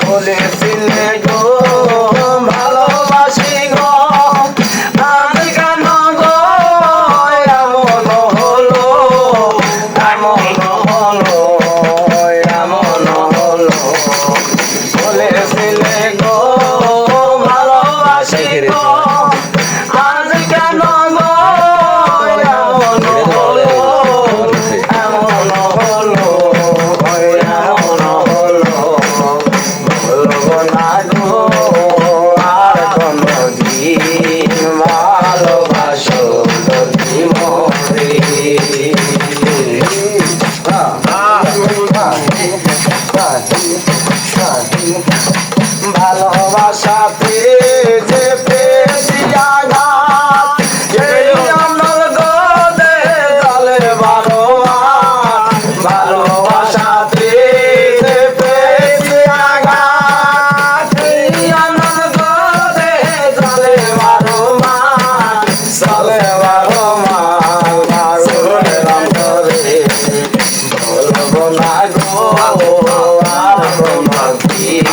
বলেছিলে গো ভালোবাসি গো আজ কেন গো এমন হলো এমন হলো এমন হলো বলেছিলে গো ভালোবাসি গো আজ কেন গো এমন হলো এমন হলো এমন হলো বলবো না গো আর কোনদিন ভালোবাসো যদি মরে ভালোবাসাতে যে পেয়েছি আঘাত এই আমার গোদে জলে বারো ভালোবাসাতে যে পেয়েছি আঘাত এই আমার গোদে জলে বারো চলে বারো মাগুরে অন্তরে বলবো না গো আর কোনদিন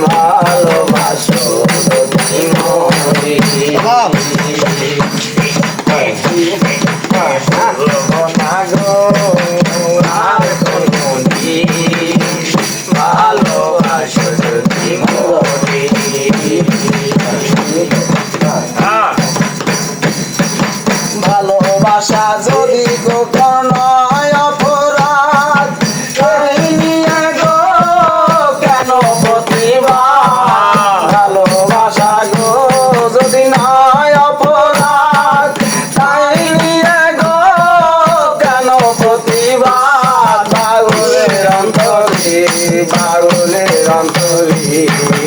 ভালোবাসো যদি মরে বলবো না গো আর কোনদিন ভালোবাসো যদি মরে ভালোবাসা যদি কখনো অপরাধ এই নিয়ে গো কেন প্রতিবাদ ভালোবাসা গো যদি নয় অপরাধ তাই নিয়ে গো কেন প্রতিবাদ পাগলের অন্তরে